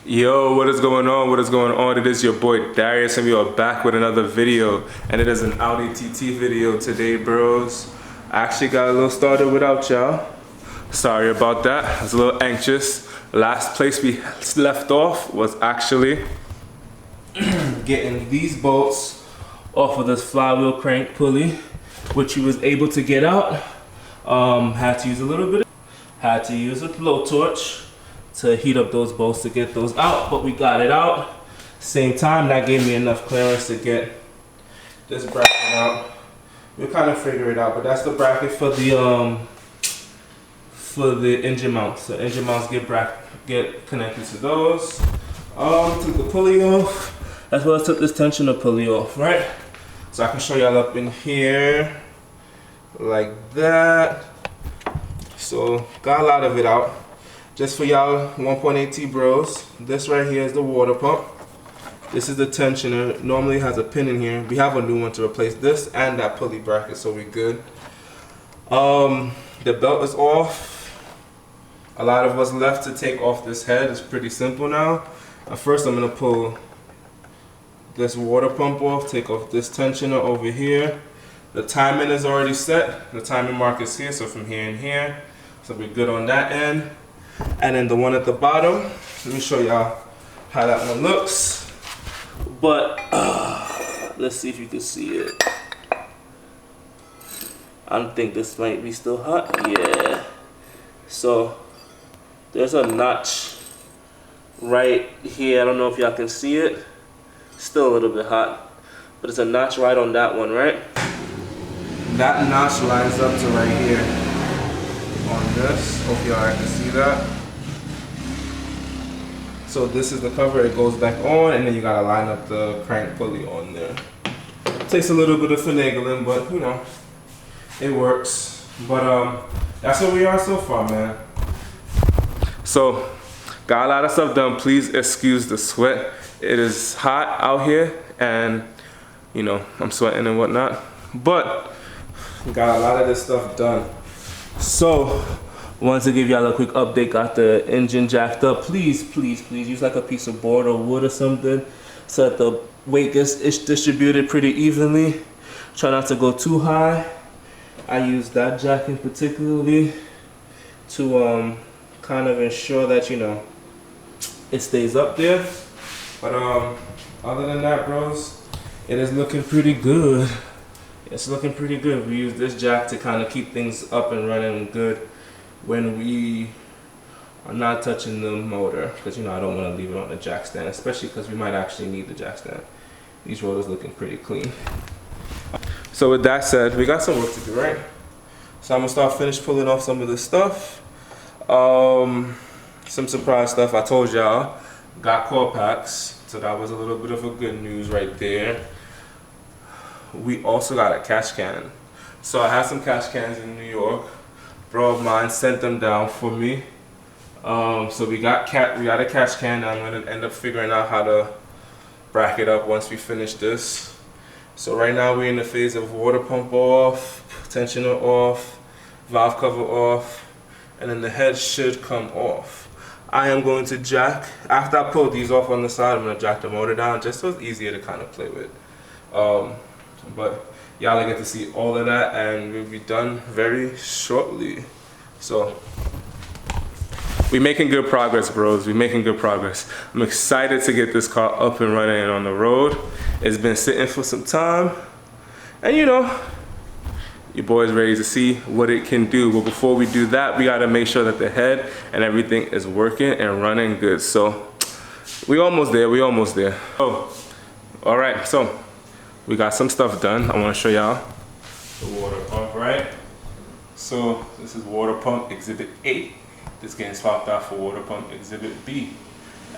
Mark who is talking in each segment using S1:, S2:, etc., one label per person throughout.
S1: Yo, what is going on? What is going on? It is your boy Darius and we are back with another video, and it is an Audi TT video today, bros. I actually got a little started without y'all. Sorry about that. I was a little anxious. Last place we left off was actually getting these bolts off of this flywheel crank pulley, which he was able to get out. Had to use a little bit. Had to use a blowtorch to heat up those bolts to get those out, but we got it out. Same time, that gave me enough clearance to get this bracket out. We'll kind of figure it out, but that's the bracket for the engine mounts. The engine mounts get connected to those. Took the pulley off, as well as took this tensioner pulley off, right? So I can show y'all up in here like that. So got a lot of it out. Just for y'all 1.8T bros, this right here is the water pump. This is the tensioner. Normally has a pin in here. We have a new one to replace this and that pulley bracket, so we're good. The belt is off. A lot of what's left to take off this head is pretty simple now. First I'm gonna pull this water pump off, take off this tensioner over here. The timing is already set. The timing mark is here, so from here and here. So we're good on that end. And then the one at the bottom, let me show y'all how that one looks. But let's see if you can see it. I don't think this might be still hot. Yeah. So there's a notch right here. I don't know if y'all can see it. Still a little bit hot, but it's a notch right on that one, right? That notch lines up to right here on this. Hope y'all can see that. So this is the cover, it goes back on, and then you gotta line up the crank pulley on there. Takes a little bit of finagling, but you know, it works. But that's where we are so far, man. So got a lot of stuff done. Please excuse the sweat. It is hot out here, and you know, I'm sweating and whatnot, but got a lot of this stuff done. So wanted to give y'all a quick update. Got the engine jacked up. Please use like a piece of board or wood or something so that the weight gets distributed pretty evenly. Try not to go too high. I use that jacking particularly to kind of ensure that, you know, it stays up there. But other than that, bros, it is looking pretty good. It's looking pretty good. We use this jack to kind of keep things up and running good when we are not touching the motor, because you know I don't want to leave it on the jack stand, especially because we might actually need the jack stand. These rotors looking pretty clean. So with that said, we got some work to do, right? So I'm gonna finish pulling off some of this stuff. Some surprise stuff. I told y'all got core packs, so that was a little bit of a good news right there. We also got a cash can. So I have some cash cans in New York. Bro of mine sent them down for me. So we got a cash can. I'm gonna end up figuring out how to bracket up once we finish this. So right now we're in the phase of water pump off, tensioner off, valve cover off, and then the head should come off. I am going to jack, after I pull these off on the side, I'm gonna jack the motor down just so it's easier to kind of play with. But y'all get to see all of that, and we'll be done very shortly. So we're making good progress, bros. We're making good progress. I'm excited to get this car up and running and on the road. It's been sitting for some time, and you know, your boy's ready to see what it can do. But before we do that, we gotta make sure that the head and everything is working and running good. So we almost there, Oh, all right, so we got some stuff done. I wanna show y'all the water pump, right? So this is water pump exhibit A. This is getting swapped out for water pump exhibit B.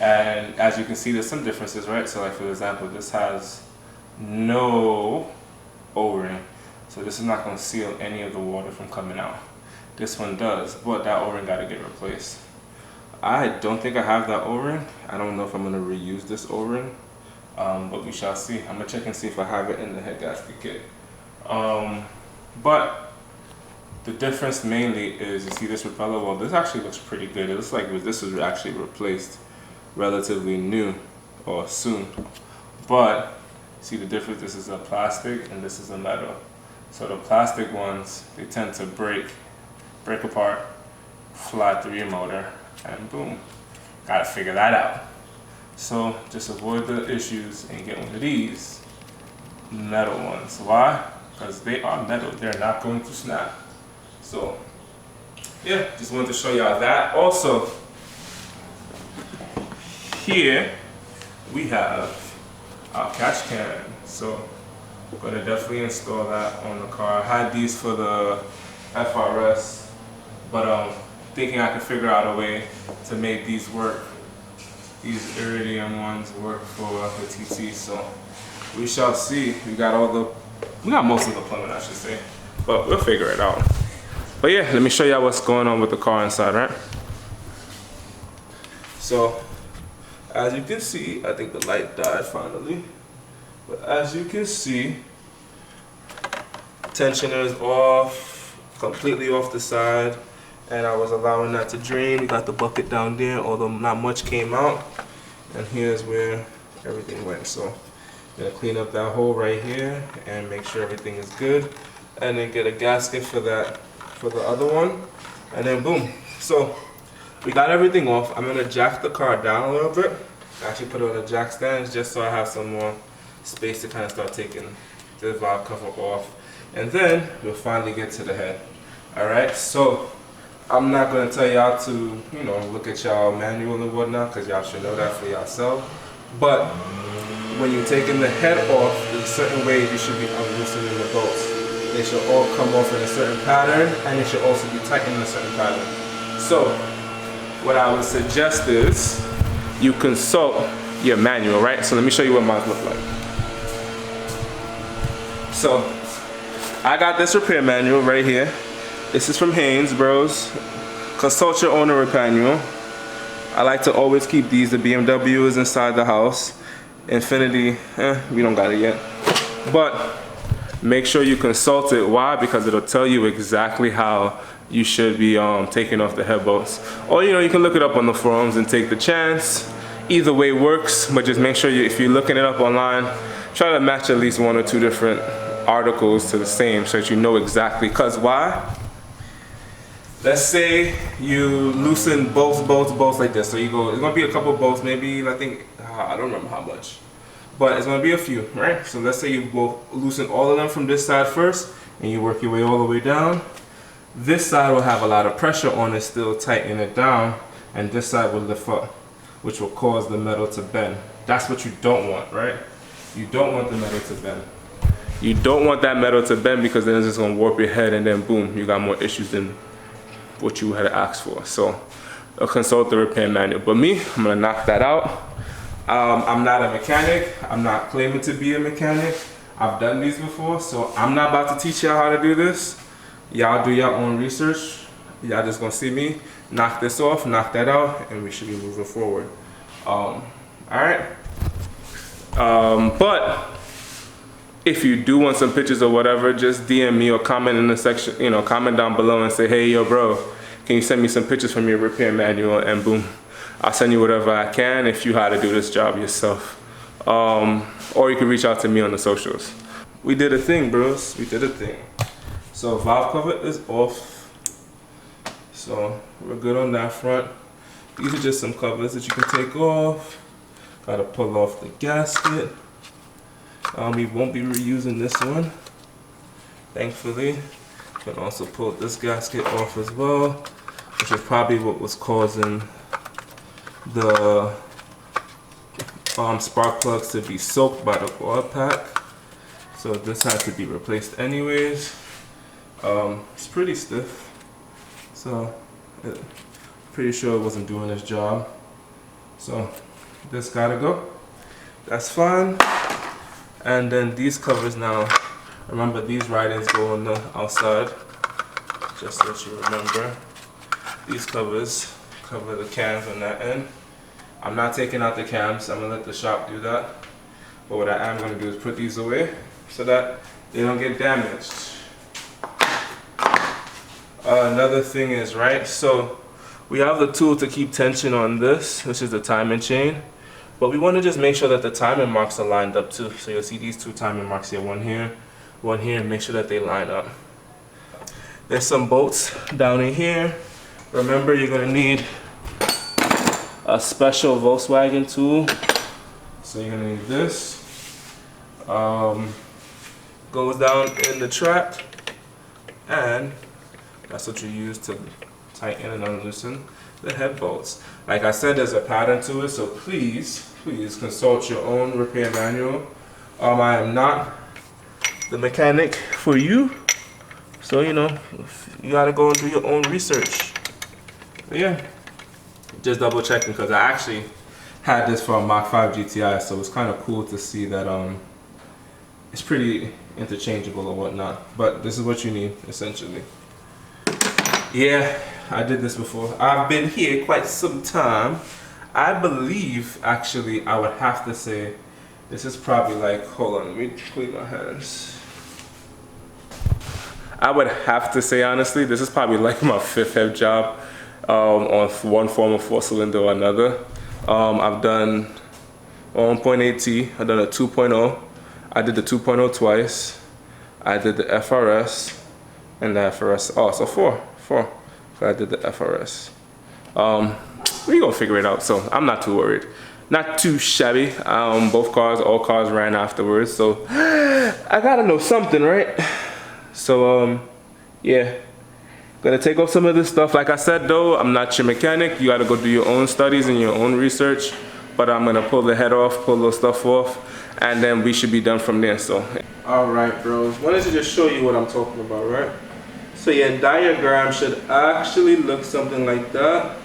S1: And as you can see, there's some differences, right? So like for example, this has no O-ring. So this is not gonna seal any of the water from coming out. This one does, but that O-ring gotta get replaced. I don't think I have that O-ring. I don't know if I'm gonna reuse this O-ring. But we shall see. I'm gonna check and see if I have it in the head gasket kit. But the difference mainly is, you see this propeller? Well, this actually looks pretty good. It looks like this was actually replaced. relatively new or soon. But see the difference, this is a plastic and this is a metal. So the plastic ones, they tend to break apart, fly through your motor, and boom, gotta figure that out. So just avoid the issues and get one of these metal ones. Why? Because they are metal, they're not going to snap. So yeah, just wanted to show y'all that. Also, here we have our catch can. So I'm gonna definitely install that on the car. I had these for the FRS, but thinking I could figure out a way to make these work. These iridium ones work for the TT. So we shall see. We got most of the plumbing, I should say, but we'll figure it out. But yeah, let me show y'all what's going on with the car inside, right? So as you can see, I think the light died finally. But as you can see, tensioner is off, completely off the side, and I was allowing that to drain. We got the bucket down there, although not much came out. And here's where everything went. So I'm gonna clean up that hole right here and make sure everything is good. And then get a gasket for that, for the other one. And then boom. So we got everything off. I'm gonna jack the car down a little bit. Actually put it on the jack stands just so I have some more space to kind of start taking the valve cover off, and then we'll finally get to the head. All right, so I'm not gonna tell y'all to, you know, look at y'all manual and whatnot, because y'all should know that for yourself. But when you're taking the head off, there's certain ways you should be unloosening the bolts. They should all come off in a certain pattern, and they should also be tightened in a certain pattern. So what I would suggest is you consult your manual, right? So let me show you what mine look like. So I got this repair manual right here. This is from Haynes Bros. Consult your owner repair manual. I like to always keep these. The BMW is inside the house. Infinity, we don't got it yet. But make sure you consult it. Why? Because it'll tell you exactly how you should be taking off the head bolts. Or you know, you can look it up on the forums and take the chance. Either way works, but just make sure if you're looking it up online, try to match at least 1 or 2 different articles to the same so that you know exactly. Because why? Let's say you loosen bolts like this. So you go, it's gonna be a couple of bolts, maybe, I think, I don't remember how much, but it's gonna be a few, right? So let's say you both loosen all of them from this side first, and you work your way all the way down. This side will have a lot of pressure on it, still tighten it down, and this side will lift up, which will cause the metal to bend. That's what you don't want, right? You don't want the metal to bend. You don't want that metal to bend, because then it's just gonna warp your head, and then boom, you got more issues than what you had asked for. So consult the repair manual. But me, I'm gonna knock that out. I'm not a mechanic. I'm not claiming to be a mechanic. I've done these before, so I'm not about to teach y'all how to do this. Y'all do your own research. Y'all just gonna see me knock this off, knock that out, and we should be moving forward. All right. But if you do want some pictures or whatever, just DM me or comment in the section, you know, comment down below and say, hey, yo, bro, can you send me some pictures from your repair manual? And boom, I'll send you whatever I can if you know how to do this job yourself. Or you can reach out to me on the socials. We did a thing, bros. We did a thing. So valve cover is off. So we're good on that front. These are just some covers that you can take off. Gotta pull off the gasket. We won't be reusing this one, thankfully. You can also pull this gasket off as well, which is probably what was causing the spark plugs to be soaked by the oil pack. So this had to be replaced anyways. It's pretty stiff, so pretty sure it wasn't doing its job. So this gotta go. That's fine. And then these covers now, remember these writings go on the outside, just so that you remember. These covers cover the cams on that end. I'm not taking out the cams, I'm gonna let the shop do that. But what I am gonna do is put these away so that they don't get damaged. Another thing is, right, so We have the tool to keep tension on this, which is the timing chain. But we want to just make sure that the timing marks are lined up too. So you'll see these two timing marks here, one here, and make sure that they line up. There's some bolts down in here. Remember, you're gonna need a special Volkswagen tool. So you're gonna need this. Goes down in the track, and that's what you use to tighten and unloosen the head bolts. Like I said, there's a pattern to it, so please consult your own repair manual. I am not the mechanic for you, so you know, you gotta go and do your own research. But yeah, just double checking, because I actually had this for a Mach 5 GTI, so it's kind of cool to see that it's pretty interchangeable or whatnot. But this is what you need essentially. Yeah, I did this before. I've been here quite some time. I believe, actually, I would have to say, this is probably like, hold on, let me clean my hands. I would have to say, honestly, this is probably like my 5th head job on one form of 4-cylinder or another. I've done 1.8T, I've done a 2.0. I did the 2.0 twice. I did the FRS and the FRS, oh, so four. So I did the FRS. We gonna figure it out, so I'm not too worried. Not too shabby. All cars ran afterwards, so I gotta know something, right? So yeah, gonna take off some of this stuff. Like I said though, I'm not your mechanic. You gotta go do your own studies and your own research, but I'm gonna pull the head off, pull those stuff off, and then we should be done from there. So all right, bros, wanted to just show you what I'm talking about, right? So your diagram should actually look something like that.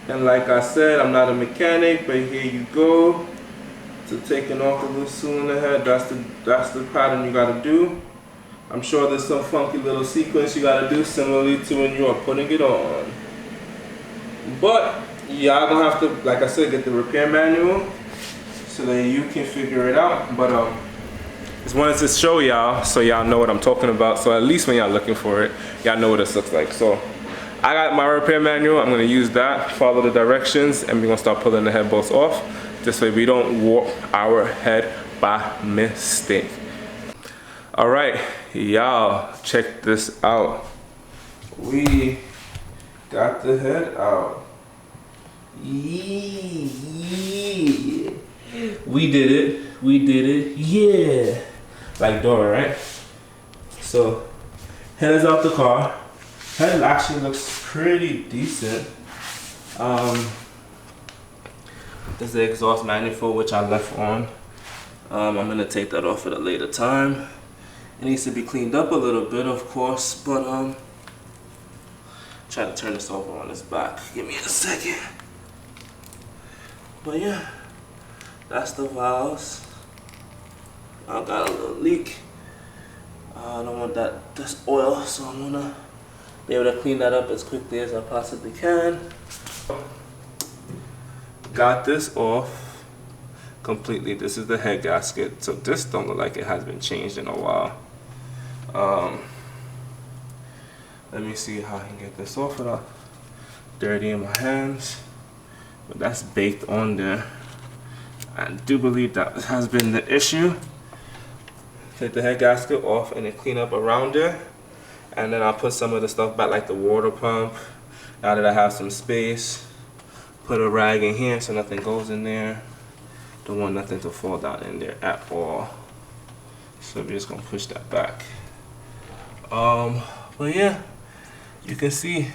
S1: And like I said, I'm not a mechanic, but here you go. To taking off the loose cylinder head, that's the pattern you gotta do. I'm sure there's some funky little sequence you gotta do similarly to when you are putting it on. But y'all gonna have to, like I said, get the repair manual so that you can figure it out. But just wanted to show y'all so y'all know what I'm talking about. So at least when y'all looking for it, y'all know what this looks like. So I got my repair manual. I'm gonna use that, follow the directions, and we're gonna start pulling the head bolts off. This way we don't warp our head by mistake. All right, y'all, check this out. We got the head out. Yeah. We did it, yeah. Like Dora, right? So, head is out the car. Head actually looks pretty decent. This is the exhaust manifold, which I left on. I'm gonna take that off at a later time. It needs to be cleaned up a little bit, of course, but try to turn this over on its back. Give me a second. But yeah, that's the valves. I got a little leak. I don't want this oil, so I'm gonna be able to clean that up as quickly as I possibly can. Got this off completely. This is the head gasket, so this don't look like it has been changed in a while. Let me see how I can get this off without dirty in my hands. But that's baked on there. I do believe that has been the issue. Take the head gasket off and then clean up around there. And then I'll put some of the stuff back, like the water pump. Now that I have some space, put a rag in here so nothing goes in there. Don't want nothing to fall down in there at all. So we're just gonna push that back. But yeah, you can see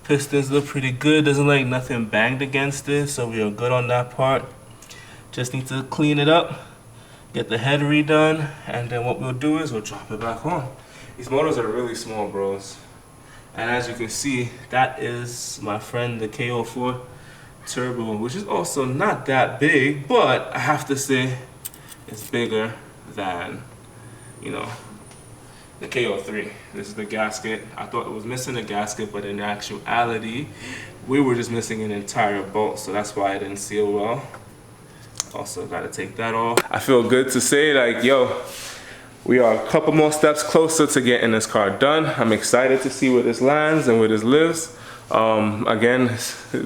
S1: pistons look pretty good. Doesn't like nothing banged against it, so we are good on that part. Just need to clean it up, get the head redone, and then what we'll do is we'll drop it back on. These motors are really small, bros. And as you can see, that is my friend the KO4 Turbo, which is also not that big, but I have to say it's bigger than, you know, the KO3. This is the gasket. I thought it was missing a gasket, but in actuality, we were just missing an entire bolt, so that's why it didn't seal well. Also gotta take that off. I feel good to say, like, yo, We are a couple more steps closer to getting this car done. I'm excited to see where this lands and where this lives. Again,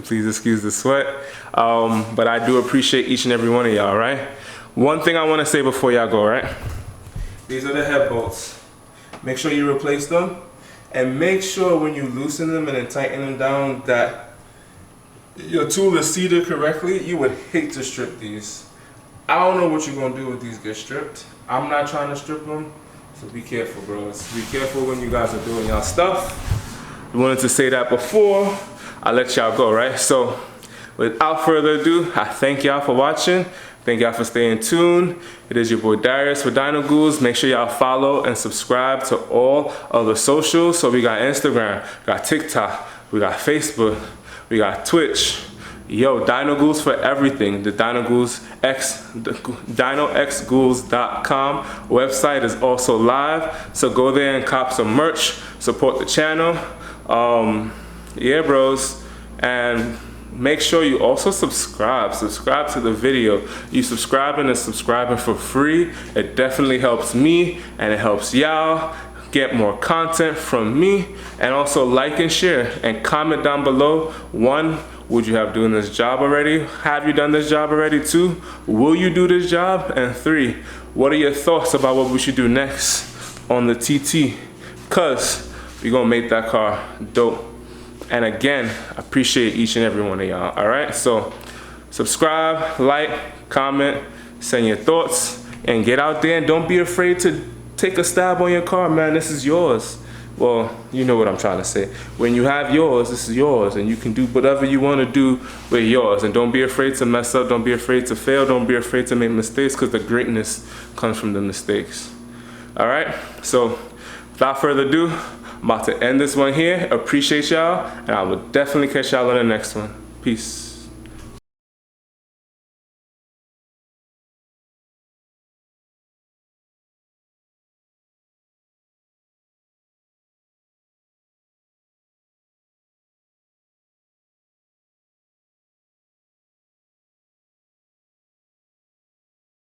S1: please excuse the sweat. But I do appreciate each and every one of y'all, right? One thing I want to say before y'all go, right? These are the head bolts. Make sure you replace them. And make sure when you loosen them and then tighten them down that your tool is seated correctly. You would hate to strip these. I don't know what you're going to do with these get stripped. I'm not trying to strip them, so be careful, bros. Be careful when you guys are doing y'all stuff. I wanted to say that before I let y'all go, right? So, without further ado, I thank y'all for watching. Thank y'all for staying tuned. It is your boy Darius with Dino Ghouls. Make sure y'all follow and subscribe to all of the socials. So we got Instagram, we got TikTok, we got Facebook, we got Twitch. Yo, Dino Ghouls for everything. The DinoXGhouls.com website is also live. So go there and cop some merch. Support the channel. Yeah, bros. And make sure you also subscribe. Subscribe to the video. You subscribing and subscribing for free. It definitely helps me and it helps y'all get more content from me. And also like and share and comment down below. 1, would you have done this job already? Have you done this job already? 2, will you do this job? And 3, what are your thoughts about what we should do next on the TT? Because we're gonna make that car dope. And again, I appreciate each and every one of y'all, all right? So subscribe, like, comment, send your thoughts, and get out there and don't be afraid to take a stab on your car, man. This is yours. Well, you know what I'm trying to say. When you have yours, this is yours, and you can do whatever you want to do with yours. And don't be afraid to mess up. Don't be afraid to fail. Don't be afraid to make mistakes, because the greatness comes from the mistakes. All right? So, without further ado, I'm about to end this one here. Appreciate y'all, and I will definitely catch y'all on the next one. Peace.